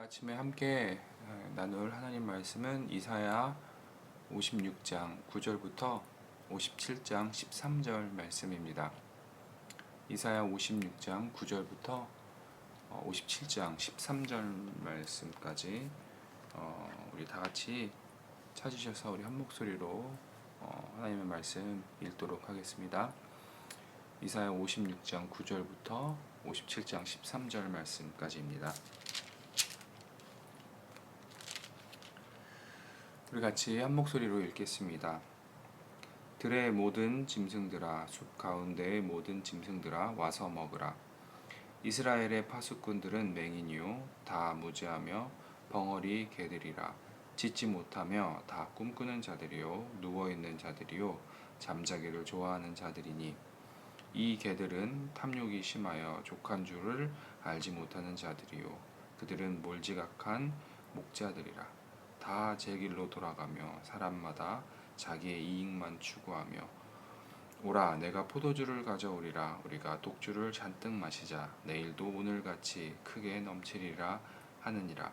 아침에 함께 나눌 하나님 말씀은 이사야 56장 9절부터 57장 13절 말씀입니다. 이사야 56장 9절부터 57장 13절 말씀까지 우리 다 같이 찾으셔서 우리 한 목소리로 하나님의 말씀 읽도록 하겠습니다. 이사야 56장 9절부터 57장 13절 말씀까지입니다. 우리 같이 한 목소리로 읽겠습니다. 들의 모든 짐승들아, 숲 가운데의 모든 짐승들아, 와서 먹으라. 이스라엘의 파수꾼들은 맹인이요 다 무지하며 벙어리 개들이라. 짖지 못하며 다 꿈꾸는 자들이요 누워있는 자들이요 잠자기를 좋아하는 자들이니 이 개들은 탐욕이 심하여 족한 줄을 알지 못하는 자들이요 그들은 몰지각한 목자들이라. 다 제 길로 돌아가며 사람마다 자기의 이익만 추구하며 오라 내가 포도주를 가져오리라. 우리가 독주를 잔뜩 마시자. 내일도 오늘같이 크게 넘치리라 하느니라.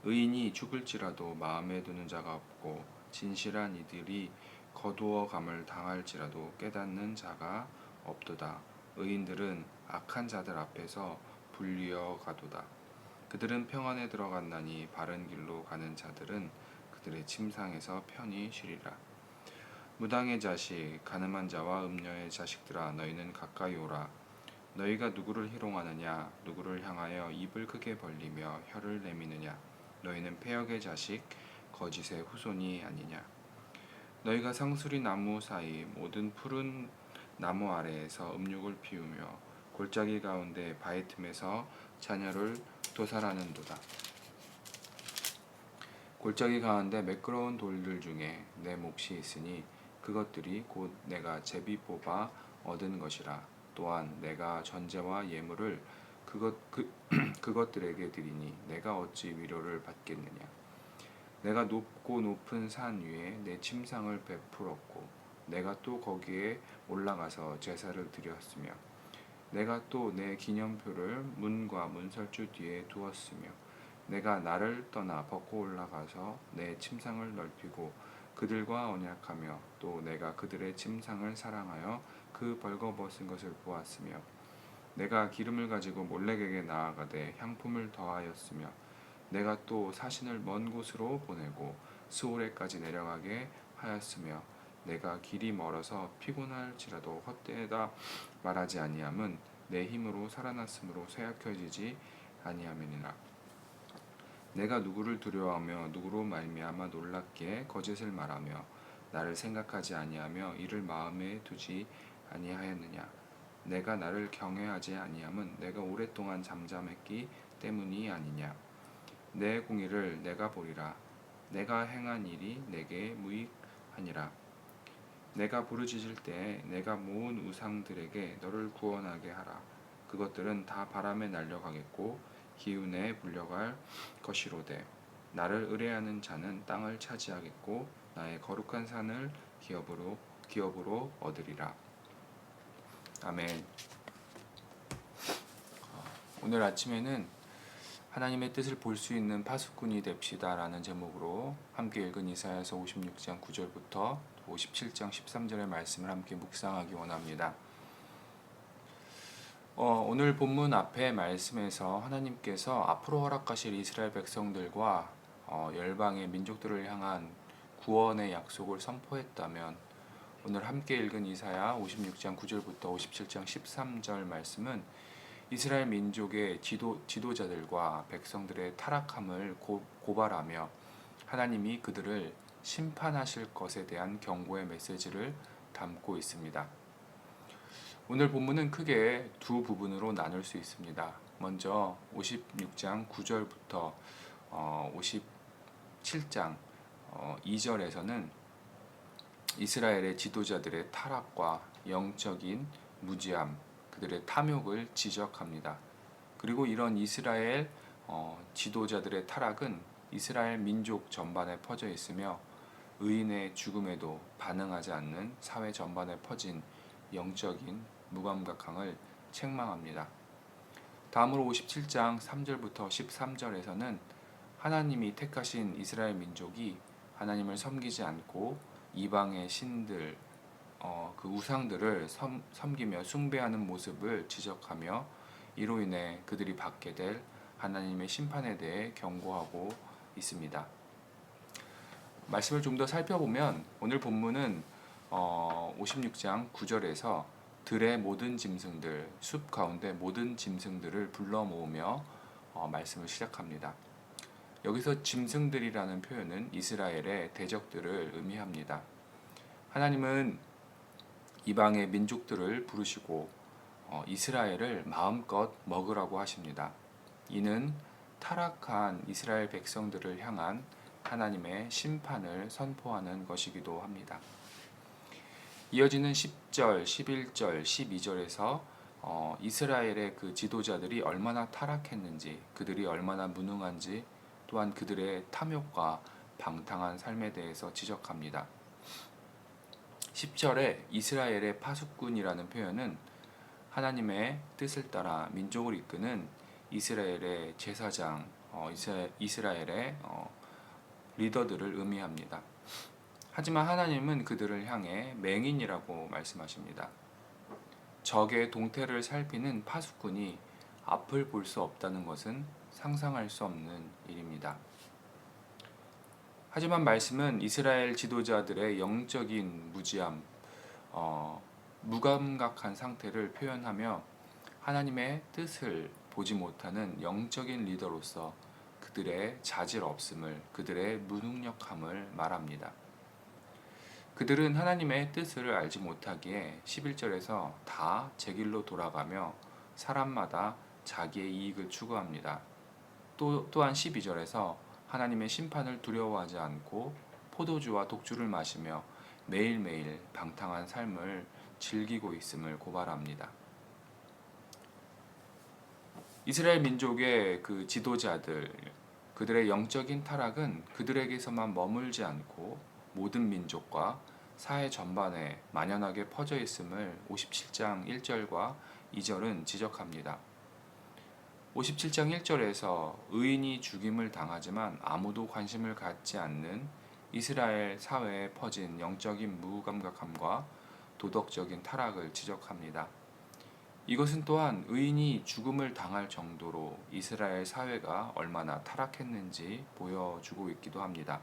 의인이 죽을지라도 마음에 두는 자가 없고 진실한 이들이 거두어감을 당할지라도 깨닫는 자가 없도다. 의인들은 악한 자들 앞에서 불리어 가도다. 그들은 평안에 들어갔나니 바른 길로 가는 자들은 그들의 침상에서 편히 쉬리라. 무당의 자식, 가늠한 자와 음녀의 자식들아, 너희는 가까이 오라. 너희가 누구를 희롱하느냐? 누구를 향하여 입을 크게 벌리며 혀를 내미느냐? 너희는 패역의 자식, 거짓의 후손이 아니냐? 너희가 상수리 나무 사이 모든 푸른 나무 아래에서 음욕을 피우며 골짜기 가운데 바위 틈에서 자녀를 도살하는도다. 골짜기 가운데 매끄러운 돌들 중에 내 몫이 있으니 그것들이 곧 내가 제비 뽑아 얻은 것이라. 또한 내가 전제와 예물을 그것들에게 드리니 내가 어찌 위로를 받겠느냐. 내가 높고 높은 산 위에 내 침상을 베풀었고 내가 또 거기에 올라가서 제사를 드렸으며 내가 또 내 기념표를 문과 문설주 뒤에 두었으며 내가 나를 떠나 벗고 올라가서 내 침상을 넓히고 그들과 언약하며 또 내가 그들의 침상을 사랑하여 그 벌거벗은 것을 보았으며 내가 기름을 가지고 몰렉에게 나아가되 향품을 더하였으며 내가 또 사신을 먼 곳으로 보내고 스오레까지 내려가게 하였으며 내가 길이 멀어서 피곤할지라도 헛되다 말하지 아니함은 내 힘으로 살아났으므로 쇠약해지지 아니함이니라. 내가 누구를 두려워하며 누구로 말미암아 놀랍게 거짓을 말하며 나를 생각하지 아니하며 이를 마음에 두지 아니하였느냐. 내가 나를 경외하지 아니함은 내가 오랫동안 잠잠했기 때문이 아니냐. 내 공의를 내가 보리라. 내가 행한 일이 내게 무익하니라. 내가 부르짖을 때 내가 모은 우상들에게 너를 구원하게 하라. 그것들은 다 바람에 날려가겠고 기운에 불려갈 것이로되 나를 의뢰하는 자는 땅을 차지하겠고 나의 거룩한 산을 기업으로 얻으리라. 아멘. 오늘 아침에는 하나님의 뜻을 볼 수 있는 파수꾼이 됩시다 라는 제목으로 함께 읽은 이사야서 56장 9절부터 57장 13절의 말씀을 함께 묵상하기 원합니다. 오늘 본문 앞에 말씀에서 하나님께서 앞으로 허락하실 이스라엘 백성들과 열방의 민족들을 향한 구원의 약속을 선포했다면 오늘 함께 읽은 이사야 56장 9절부터 57장 13절 말씀은 이스라엘 민족의 지도자들과 백성들의 타락함을 고발하며 하나님이 그들을 심판하실 것에 대한 경고의 메시지를 담고 있습니다. 오늘 본문은 크게 두 부분으로 나눌 수 있습니다. 먼저 56장 9절부터 57장 2절에서는 이스라엘의 지도자들의 타락과 영적인 무지함, 그들의 탐욕을 지적합니다. 그리고 이런 이스라엘 지도자들의 타락은 이스라엘 민족 전반에 퍼져 있으며 의인의 죽음에도 반응하지 않는 사회 전반에 퍼진 영적인 무감각함을 책망합니다. 다음으로 57장 3절부터 13절에서는 하나님이 택하신 이스라엘 민족이 하나님을 섬기지 않고 이방의 신들, 그 우상들을 섬기며 숭배하는 모습을 지적하며 이로 인해 그들이 받게 될 하나님의 심판에 대해 경고하고 있습니다. 말씀을 좀 더 살펴보면 오늘 본문은 56장 9절에서 들의 모든 짐승들, 숲 가운데 모든 짐승들을 불러 모으며 말씀을 시작합니다. 여기서 짐승들이라는 표현은 이스라엘의 대적들을 의미합니다. 하나님은 이방의 민족들을 부르시고 이스라엘을 마음껏 먹으라고 하십니다. 이는 타락한 이스라엘 백성들을 향한 하나님의 심판을 선포하는 것이기도 합니다. 이어지는 10절, 11절, 12절에서 이스라엘의 그 지도자들이 얼마나 타락했는지, 그들이 얼마나 무능한지, 또한 그들의 탐욕과 방탕한 삶에 대해서 지적합니다. 10절에 이스라엘의 파수꾼이라는 표현은 하나님의 뜻을 따라 민족을 이끄는 이스라엘의 제사장, 이스라엘의 리더들을 의미합니다. 하지만 하나님은 그들을 향해 맹인이라고 말씀하십니다. 적의 동태를 살피는 파수꾼이 앞을 볼 수 없다는 것은 상상할 수 없는 일입니다. 하지만 말씀은 이스라엘 지도자들의 영적인 무지함, 무감각한 상태를 표현하며 하나님의 뜻을 보지 못하는 영적인 리더로서 그들의 자질 없음을, 그들의 무능력함을 말합니다. 그들은 하나님의 뜻을 알지 못하기에 11절에서 다 제 길로 돌아가며 사람마다 자기의 이익을 추구합니다. 또한 12절에서 하나님의 심판을 두려워하지 않고 포도주와 독주를 마시며 매일매일 방탕한 삶을 즐기고 있음을 고발합니다. 이스라엘 민족의 그 지도자들, 그들의 영적인 타락은 그들에게서만 머물지 않고 모든 민족과 사회 전반에 만연하게 퍼져 있음을 57장 1절과 2절은 지적합니다. 57장 1절에서 의인이 죽임을 당하지만 아무도 관심을 갖지 않는 이스라엘 사회에 퍼진 영적인 무감각함과 도덕적인 타락을 지적합니다. 이것은 또한 의인이 죽음을 당할 정도로 이스라엘 사회가 얼마나 타락했는지 보여주고 있기도 합니다.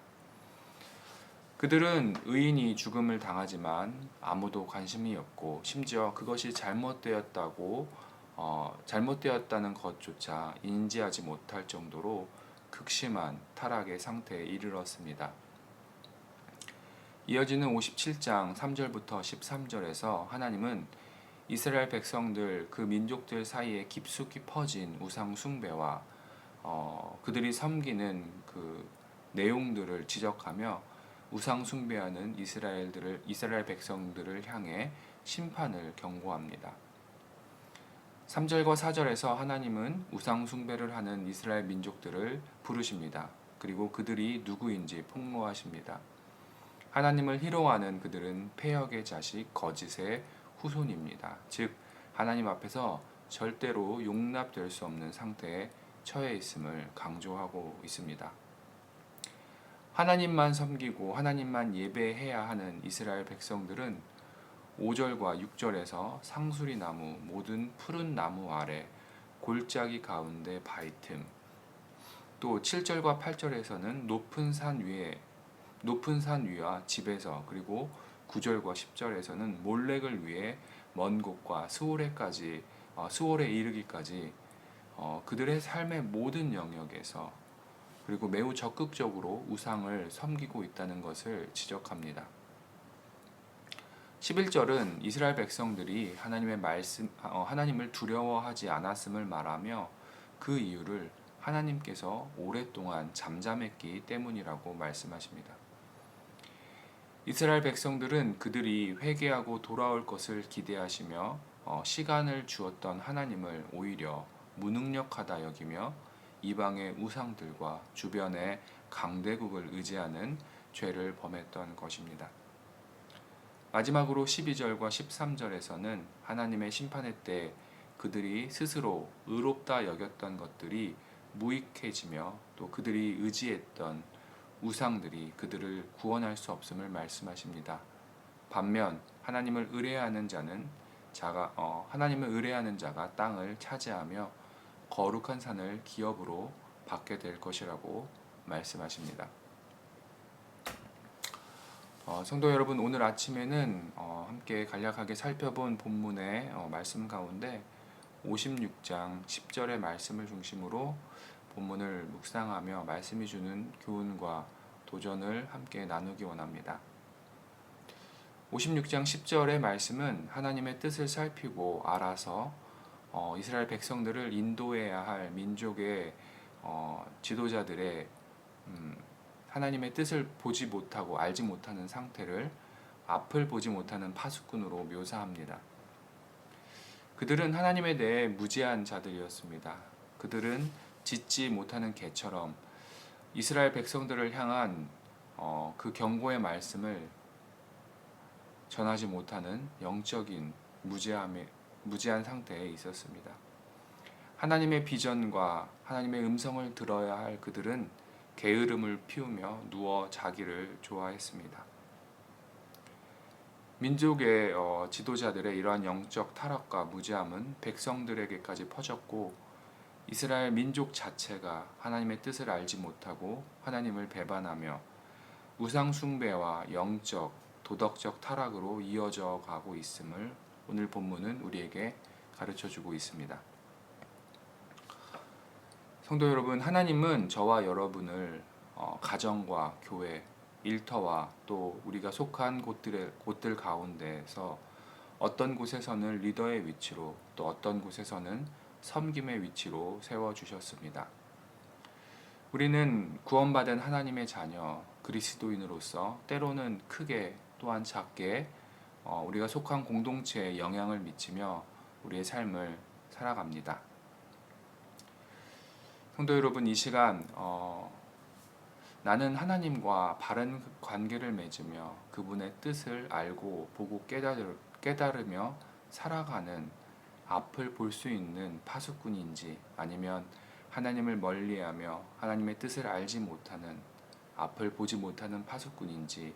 그들은 의인이 죽음을 당하지만 아무도 관심이 없고 심지어 그것이 잘못되었다는 것조차 인지하지 못할 정도로 극심한 타락의 상태에 이르렀습니다. 이어지는 57장 3절부터 13절에서 하나님은 이스라엘 백성들, 그 민족들 사이에 깊숙이 퍼진 우상 숭배와 그들이 섬기는 그 내용들을 지적하며 우상 숭배하는 이스라엘 백성들을 향해 심판을 경고합니다. 3절과 4절에서 하나님은 우상 숭배를 하는 이스라엘 민족들을 부르십니다. 그리고 그들이 누구인지 폭로하십니다. 하나님을 희롱하는 그들은 패역의 자식, 거짓의 후손입니다. 즉 하나님 앞에서 절대로 용납될 수 없는 상태에 처해 있음을 강조하고 있습니다. 하나님만 섬기고 하나님만 예배해야 하는 이스라엘 백성들은 5절과 6절에서 상수리 나무, 모든 푸른 나무 아래, 골짜기 가운데 바위 틈, 또 7절과 8절에서는 높은 산 위와 집에서, 그리고 9절과 10절에서는 몰렉을 위해 먼 곳과 스월에 이르기까지 그들의 삶의 모든 영역에서 그리고 매우 적극적으로 우상을 섬기고 있다는 것을 지적합니다. 11절은 이스라엘 백성들이 하나님을 두려워하지 않았음을 말하며 그 이유를 하나님께서 오랫동안 잠잠했기 때문이라고 말씀하십니다. 이스라엘 백성들은 그들이 회개하고 돌아올 것을 기대하시며 시간을 주었던 하나님을 오히려 무능력하다 여기며 이방의 우상들과 주변의 강대국을 의지하는 죄를 범했던 것입니다. 마지막으로 12절과 13절에서는 하나님의 심판의 때 그들이 스스로 의롭다 여겼던 것들이 무익해지며 또 그들이 의지했던 우상들이 그들을 구원할 수 없음을 말씀하십니다. 반면 하나님을 의뢰하는 자가 땅을 차지하며 거룩한 산을 기업으로 받게 될 것이라고 말씀하십니다. 성도 여러분, 오늘 아침에는 함께 간략하게 살펴본 본문의 말씀 가운데 56장 10절의 말씀을 중심으로 본문을 묵상하며 말씀이 주는 교훈과 도전을 함께 나누기 원합니다. 56장 10절의 말씀은 하나님의 뜻을 살피고 알아서 이스라엘 백성들을 인도해야 할 민족의 지도자들의 하나님의 뜻을 보지 못하고 알지 못하는 상태를 앞을 보지 못하는 파수꾼으로 묘사합니다. 그들은 하나님에 대해 무지한 자들이었습니다. 그들은 짖지 못하는 개처럼 이스라엘 백성들을 향한 그 경고의 말씀을 전하지 못하는 영적인 무지한 상태에 있었습니다. 하나님의 비전과 하나님의 음성을 들어야 할 그들은 게으름을 피우며 누워 자기를 좋아했습니다. 민족의 지도자들의 이러한 영적 타락과 무지함은 백성들에게까지 퍼졌고 이스라엘 민족 자체가 하나님의 뜻을 알지 못하고 하나님을 배반하며 우상 숭배와 영적, 도덕적 타락으로 이어져 가고 있음을 오늘 본문은 우리에게 가르쳐주고 있습니다. 성도 여러분, 하나님은 저와 여러분을 가정과 교회, 일터와 또 우리가 속한 곳들 가운데에서 어떤 곳에서는 리더의 위치로 또 어떤 곳에서는 섬김의 위치로 세워주셨습니다. 우리는 구원받은 하나님의 자녀, 그리스도인으로서 때로는 크게 또한 작게 우리가 속한 공동체에 영향을 미치며 우리의 삶을 살아갑니다. 성도 여러분, 이 시간 나는 하나님과 바른 관계를 맺으며 그분의 뜻을 알고 보고 깨달으며 살아가는 앞을 볼 수 있는 파수꾼인지 아니면 하나님을 멀리하며 하나님의 뜻을 알지 못하는 앞을 보지 못하는 파수꾼인지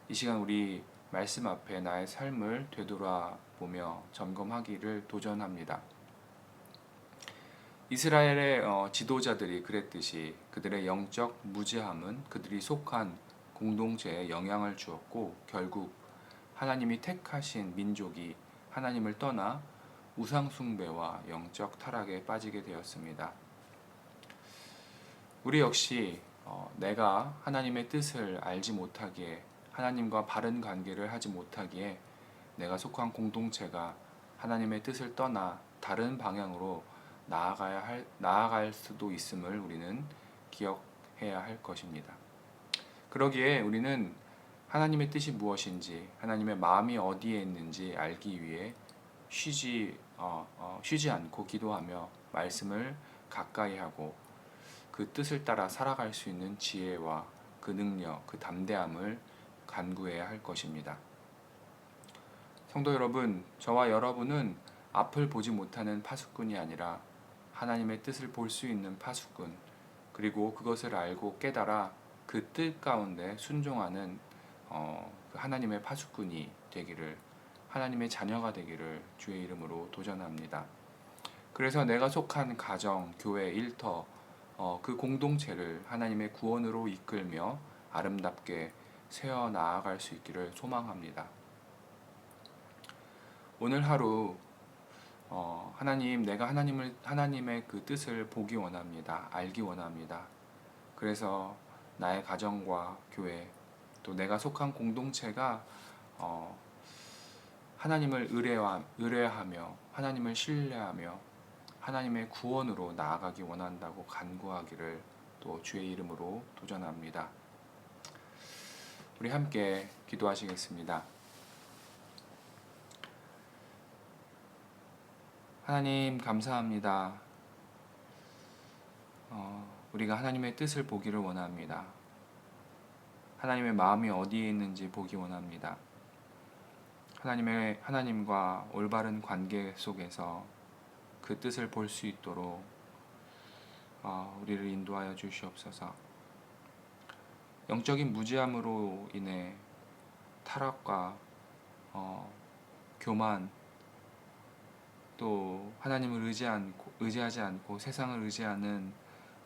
이 시간 우리 말씀 앞에 나의 삶을 되돌아보며 점검하기를 도전합니다. 이스라엘의 지도자들이 그랬듯이 그들의 영적 무지함은 그들이 속한 공동체에 영향을 주었고 결국 하나님이 택하신 민족이 하나님을 떠나 우상 숭배와 영적 타락에 빠지게 되었습니다. 우리 역시 내가 하나님의 뜻을 알지 못하기에 하나님과 바른 관계를 하지 못하기에 내가 속한 공동체가 하나님의 뜻을 떠나 다른 방향으로 나아갈 수도 있음을 우리는 기억해야 할 것입니다. 그러기에 우리는 하나님의 뜻이 무엇인지 하나님의 마음이 어디에 있는지 알기 위해 쉬지 않고 기도하며 말씀을 가까이 하고 그 뜻을 따라 살아갈 수 있는 지혜와 그 능력, 그 담대함을 간구해야 할 것입니다. 성도 여러분, 저와 여러분은 앞을 보지 못하는 파수꾼이 아니라 하나님의 뜻을 볼 수 있는 파수꾼, 그리고 그것을 알고 깨달아 그 뜻 가운데 순종하는 하나님의 파수꾼이 되기를, 하나님의 자녀가 되기를 주의 이름으로 도전합니다. 그래서 내가 속한 가정, 교회, 일터, 그 공동체를 하나님의 구원으로 이끌며 아름답게 세워 나아갈 수 있기를 소망합니다. 오늘 하루 하나님, 내가 하나님의 그 뜻을 보기 원합니다. 알기 원합니다. 그래서 나의 가정과 교회, 또 내가 속한 공동체가 하나님을 의뢰하며 하나님을 신뢰하며 하나님의 구원으로 나아가기 원한다고 간구하기를 또 주의 이름으로 도전합니다. 우리 함께 기도하시겠습니다. 하나님, 감사합니다. 우리가 하나님의 뜻을 보기를 원합니다. 하나님의 마음이 어디에 있는지 보기 원합니다. 하나님과 올바른 관계 속에서 그 뜻을 볼 수 있도록 우리를 인도하여 주시옵소서. 영적인 무지함으로 인해 타락과 교만, 또 하나님을 의지하지 않고 세상을 의지하는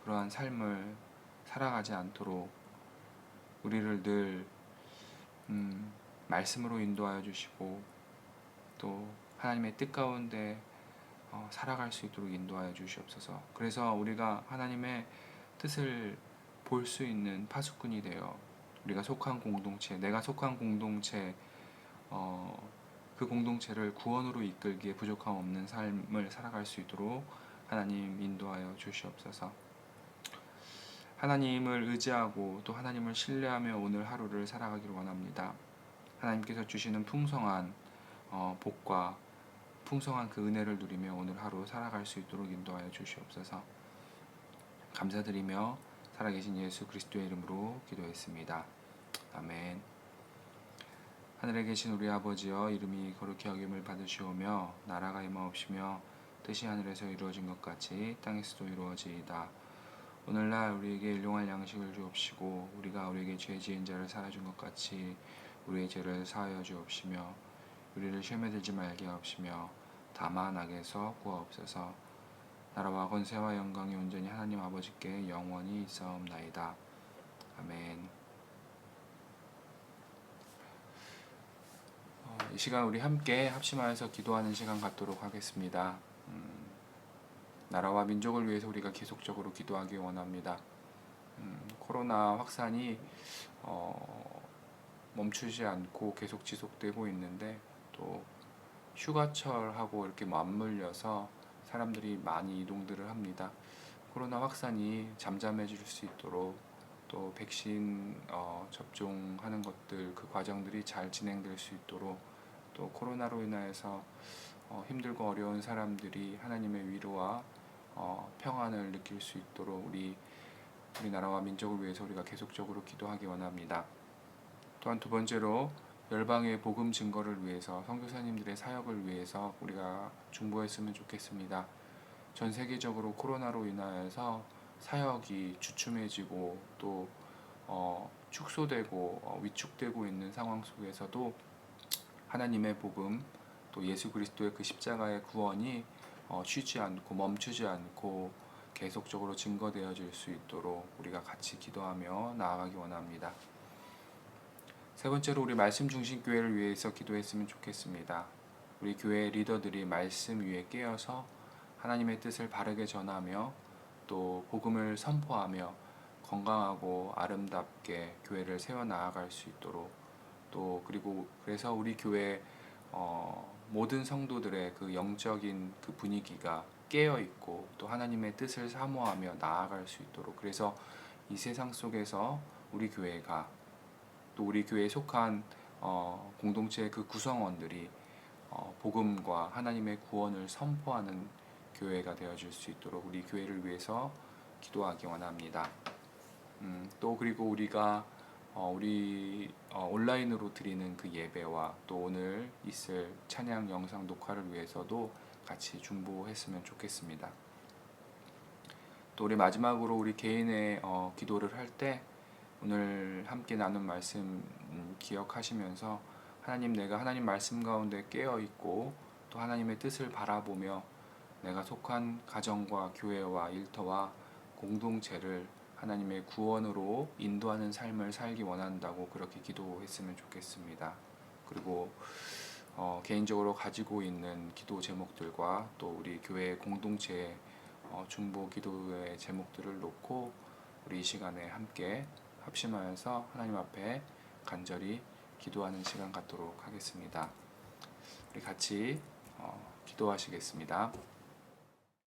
그러한 삶을 살아가지 않도록 우리를 늘 말씀으로 인도하여 주시고, 또 하나님의 뜻 가운데 살아갈 수 있도록 인도하여 주시옵소서. 그래서 우리가 하나님의 뜻을 볼 수 있는 파수꾼이 되어 우리가 속한 공동체, 내가 속한 공동체, 그 공동체를 구원으로 이끌기에 부족함 없는 삶을 살아갈 수 있도록 하나님 인도하여 주시옵소서. 하나님을 의지하고 또 하나님을 신뢰하며 오늘 하루를 살아가기를 원합니다. 하나님께서 주시는 풍성한 복과 풍성한 그 은혜를 누리며 오늘 하루 살아갈 수 있도록 인도하여 주시옵소서. 감사드리며 살아계신 예수 그리스도의 이름으로 기도했습니다. 아멘. 하늘에 계신 우리 아버지여, 이름이 거룩히 여김을 받으시오며 나라가 임하옵시며 뜻이 하늘에서 이루어진 것 같이 땅에서도 이루어지이다. 오늘날 우리에게 일용할 양식을 주옵시고, 우리가 우리에게 죄 지은 자를 사하여 준 것 같이 우리의 죄를 사하여 주옵시며, 우리를 시험에 들지 말게 하옵시며 다만 악에서 구하옵소서. 나라와 권세와 영광이 온전히 하나님 아버지께 영원히 있사옵나이다. 아멘. 이 시간 우리 함께 합심하여서 기도하는 시간 갖도록 하겠습니다. 나라와 민족을 위해서 우리가 계속적으로 기도하기 원합니다. 코로나 확산이 멈추지 않고 계속 지속되고 있는데, 또 휴가철하고 이렇게 맞물려서 사람들이 많이 이동들을 합니다. 코로나 확산이 잠잠해질 수 있도록, 또 백신 접종하는 것들, 그 과정들이 잘 진행될 수 있도록, 또 코로나로 인하여서 힘들고 어려운 사람들이 하나님의 위로와 평안을 느낄 수 있도록 우리나라와 민족을 위해서 우리가 계속적으로 기도하기 원합니다. 또한 두 번째로 열방의 복음 증거를 위해서, 선교사님들의 사역을 위해서 우리가 중보했으면 좋겠습니다. 전 세계적으로 코로나로 인하여서 사역이 주춤해지고 또 축소되고 위축되고 있는 상황 속에서도 하나님의 복음, 또 예수 그리스도의 그 십자가의 구원이 쉬지 않고 멈추지 않고 계속적으로 증거되어질 수 있도록 우리가 같이 기도하며 나아가기 원합니다. 세 번째로 우리 말씀 중심 교회를 위해서 기도했으면 좋겠습니다. 우리 교회 리더들이 말씀 위에 깨어서 하나님의 뜻을 바르게 전하며 또 복음을 선포하며 건강하고 아름답게 교회를 세워 나아갈 수 있도록, 또 그래서 우리 교회 모든 성도들의 그 영적인 그 분위기가 깨어 있고 또 하나님의 뜻을 사모하며 나아갈 수 있도록, 그래서 이 세상 속에서 우리 교회가, 또 우리 교회에 속한 공동체의 그 구성원들이 복음과 하나님의 구원을 선포하는 교회가 되어줄 수 있도록 우리 교회를 위해서 기도하기 원합니다. 또 그리고 우리가 온라인으로 드리는 그 예배와 또 오늘 있을 찬양 영상 녹화를 위해서도 같이 중보했으면 좋겠습니다. 또 우리 마지막으로 우리 개인의 기도를 할 때 오늘 함께 나눈 말씀 기억하시면서, 하나님, 내가 하나님 말씀 가운데 깨어 있고 또 하나님의 뜻을 바라보며 내가 속한 가정과 교회와 일터와 공동체를 하나님의 구원으로 인도하는 삶을 살기 원한다고 그렇게 기도했으면 좋겠습니다. 그리고 개인적으로 가지고 있는 기도 제목들과 또 우리 교회 공동체의 중보 기도의 제목들을 놓고 우리 이 시간에 함께 합심하여서 하나님 앞에 간절히 기도하는 시간 갖도록 하겠습니다. 우리 같이 기도하시겠습니다.